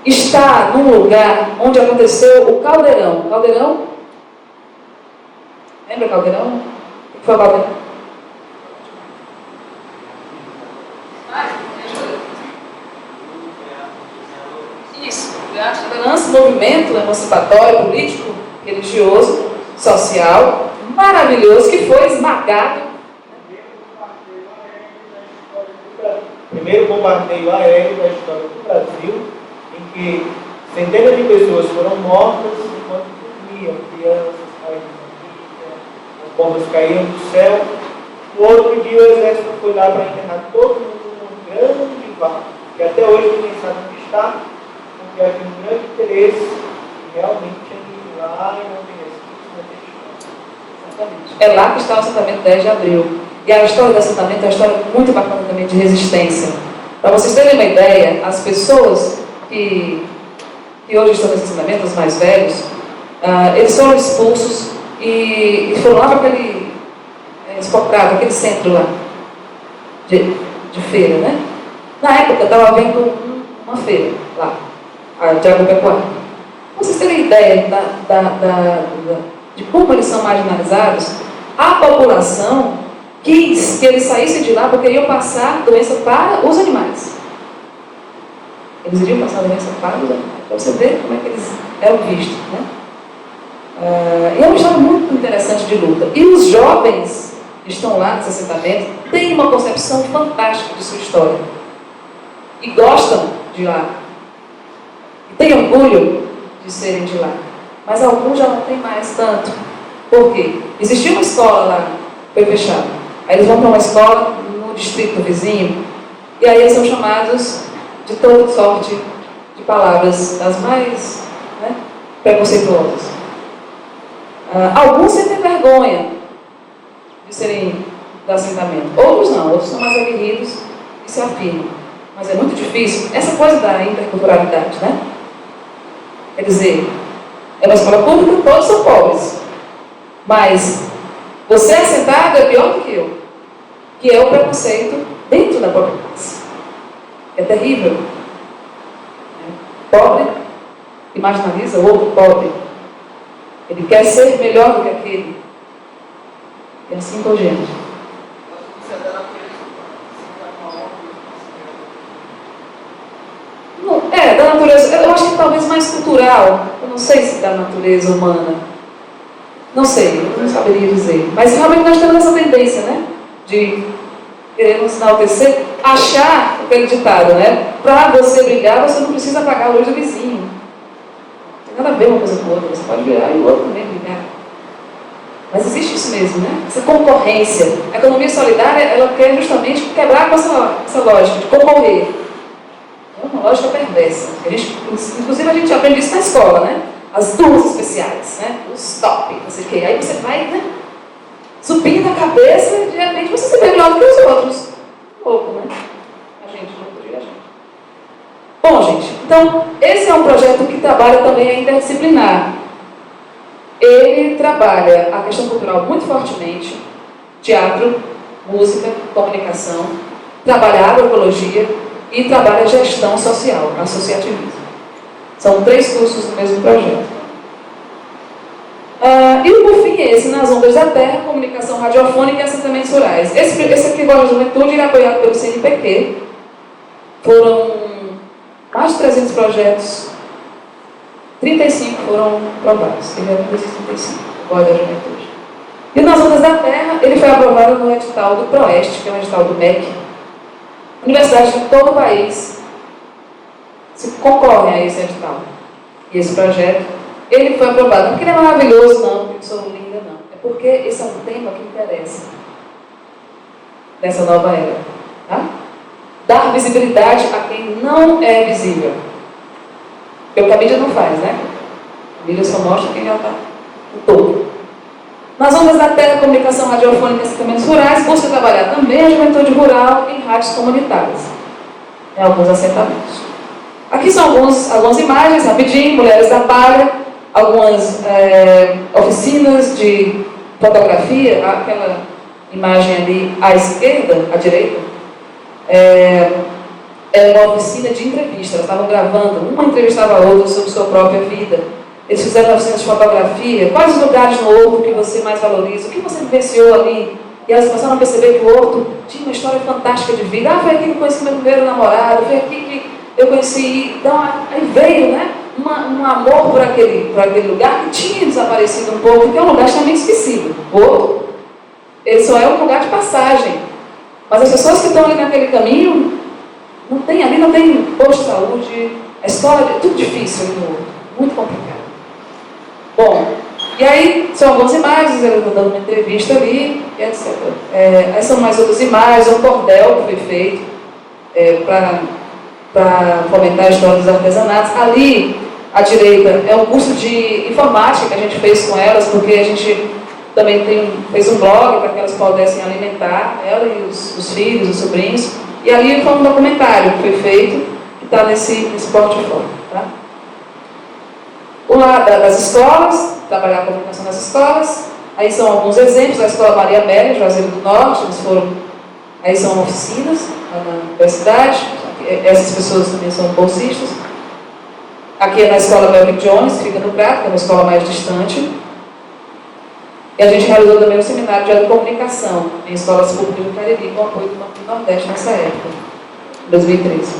está num lugar onde aconteceu o Caldeirão. Caldeirão? Lembra Caldeirão? O que foi o Caldeirão? Isso. Um movimento emancipatório, político, religioso, social, maravilhoso, que foi esmagado. Primeiro bombardeio aéreo da história do Brasil, em que centenas de pessoas foram mortas enquanto dormiam, crianças caíram na vida, as bombas caíam do céu. No outro dia o exército foi lá para enterrar todo mundo num grande vaso, que até hoje ninguém sabe onde está, porque havia um grande interesse e realmente tinha que ir lá e não tem resquício. É lá que está o assentamento 10 de abril. E a história do assentamento é uma história muito bacana também de resistência. Para vocês terem uma ideia, as pessoas que hoje estão nesse assentamento, os mais velhos, eles foram expulsos e foram lá para aquele Espoprado, aquele centro lá de feira, né? Na época estava havendo uma feira lá, a de agropecuária. Para vocês terem ideia de como eles são marginalizados, a população quis que eles saíssem de lá porque iriam passar doença para os animais. Eles iriam passar doença para os animais. Para você ver como é que eles eram vistos, né? E é uma história muito interessante de luta. E os jovens que estão lá nesse assentamento têm uma concepção fantástica de sua história. E gostam de lá. E têm orgulho de serem de lá. Mas alguns já não têm mais tanto. Por quê? Existia uma escola lá, foi fechada. Aí eles vão para uma escola no distrito vizinho, e aí eles são chamados de toda sorte de palavras, das mais preconceituosas. Alguns sentem vergonha de serem do assentamento. Outros não, outros são mais aguerridos e se afirmam. Mas é muito difícil. Essa coisa da interculturalidade, né? Quer dizer, é uma escola pública, todos são pobres. Mas você assentado é pior do que eu. Que é o preconceito dentro da própria classe. É terrível. Pobre que marginaliza o outro pobre. Ele quer ser melhor do que aquele. E assim por diante. Da natureza, eu acho que talvez mais cultural. Eu não sei se da natureza humana. Não sei, eu não saberia dizer. Mas realmente nós temos essa tendência, né? De querer nos enaltecer, achar aquele ditado, né? Para você brilhar, você não precisa apagar a luz do vizinho. Não tem nada a ver uma coisa com a outra. Você pode brilhar e o outro também brilhar. Mas existe isso mesmo, né? Essa concorrência. A economia solidária, ela quer justamente quebrar com essa lógica de concorrer. É uma lógica perversa. Inclusive, a gente aprende isso na escola, né? as turmas especiais, né? Os top, não sei o quê. Aí você vai, né? Subindo a cabeça e de repente você se vê melhor do que os outros. Pouco, né? A gente não podia, a gente. Bom, gente, então, esse é um projeto que trabalha também a interdisciplinar. Ele trabalha a questão cultural muito fortemente, teatro, música, comunicação, trabalha agroecologia e trabalha gestão social, associativismo. São 3 cursos no mesmo projeto. E por fim, esse, Nas Ondas da Terra, Comunicação Radiofônica e Assentamentos Rurais. Esse aqui, agora, de juventude, ele é apoiado pelo CNPq. Foram mais de 300 projetos, 35 foram aprovados. Ele é um desses 35, agora da juventude. E o Nas Ondas da Terra, ele foi aprovado no edital do PROEST, que é um edital do MEC. Universidades de todo o país se concorrem a esse edital. E esse projeto, ele foi aprovado. Não porque ele é maravilhoso, não, porque eu sou linda, não. É porque esse é um tema que interessa nessa nova era. Tá? Dar visibilidade a quem não é visível. Porque o que a mídia não faz, né? A mídia só mostra quem já está no todo. Nas Ondas da Terra, Comunicação Radiofônica e Assentamentos Rurais, busca trabalhar também a juventude rural em rádios comunitárias, em alguns assentamentos. Aqui são algumas imagens, rapidinho, Mulheres da Palha, algumas oficinas de fotografia, aquela imagem ali à esquerda, à direita, é uma oficina de entrevista. Elas estavam gravando, uma entrevistava a outra sobre sua própria vida. Eles fizeram oficinas de fotografia, quais os lugares no horto que você mais valoriza, o que você vivenciou ali. E elas começaram a perceber que o horto tinha uma história fantástica de vida. Foi aqui que eu conheci meu primeiro namorado, foi aqui que eu conheci. Então, aí veio, né, um amor por aquele lugar que tinha desaparecido um pouco, que é um lugar extremamente esquecido. O horto, ele só é um lugar de passagem. Mas as pessoas que estão ali naquele caminho, ali não tem posto de saúde, a escola, é tudo difícil ali no horto, muito complicado. Bom, e aí são algumas imagens, eu estou dando uma entrevista ali, e etc. Aí são mais outras imagens, um cordel que foi feito para fomentar a história dos artesanatos. Ali, à direita, é um curso de informática que a gente fez com elas, porque a gente também fez um blog para que elas pudessem alimentar, ela e os filhos, os sobrinhos. E ali foi um documentário que foi feito, que está nesse portfólio. Tá? O lado das escolas, trabalhar a comunicação das escolas. Aí são alguns exemplos, a Escola Maria Amélia, Juazeiro do Norte, aí são oficinas na universidade, essas pessoas também são bolsistas. Aqui é na Escola Melvin Jones, que fica no Crato, que é uma escola mais distante. E a gente realizou também um seminário de comunicação em escolas públicas do Cariri, com apoio do Banco do Nordeste nessa época, 2013.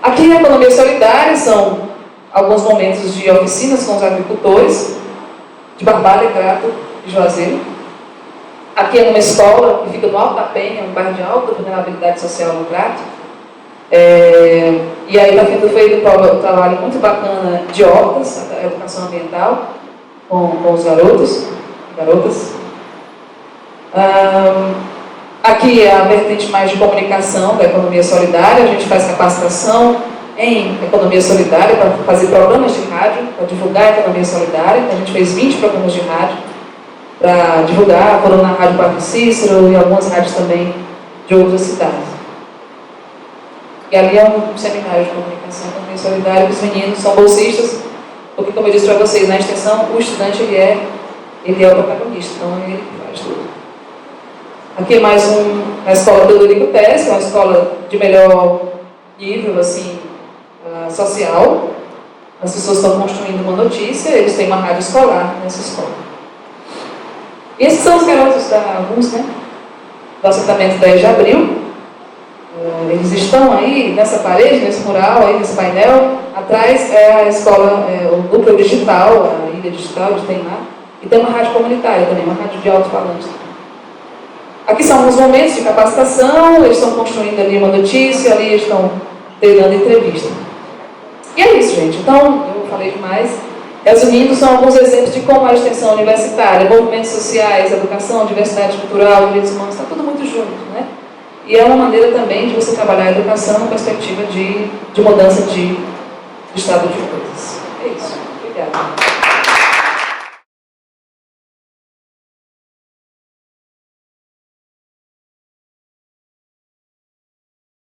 Aqui na Economia Solidária são alguns momentos de oficinas com os agricultores, de Barbalha, Crato e Juazeiro. Aqui é uma escola que fica no Alto da Penha, um bairro de alta vulnerabilidade social no Crato. E aí está sendo feito um trabalho muito bacana de hortas, educação ambiental, com os garotas. Aqui é a vertente mais de comunicação da economia solidária. A gente faz capacitação em economia solidária para fazer programas de rádio, para divulgar a economia solidária. Então, a gente fez 20 programas de rádio para divulgar, foram na Rádio Padre Cícero e algumas rádios também de outras cidades. E ali é um seminário de comunicação, economia solidária, que os meninos são bolsistas, porque, como eu disse para vocês, na extensão, o estudante ele é o protagonista, então ele faz tudo. Aqui é mais a escola Teodorico Pérez, que é uma escola de melhor nível, assim, social. As pessoas estão construindo uma notícia, eles têm uma rádio escolar nessa escola. E esses são os garotos alguns, né, do assentamento 10 de abril. Eles estão aí nessa parede, nesse mural, aí nesse painel. Atrás é a escola, o núcleo digital, a ilha digital, onde tem lá. E tem uma rádio comunitária também, uma rádio de alto-falante. Aqui são alguns momentos de capacitação, eles estão construindo ali uma notícia, ali estão dando entrevista. E é isso, gente. Então, eu falei demais. Resumindo, são alguns exemplos de como a extensão universitária, movimentos sociais, educação, diversidade cultural, direitos humanos, está tudo muito junto, né? E é uma maneira também de você trabalhar a educação na perspectiva de mudança de estado de coisas. É isso. Obrigada.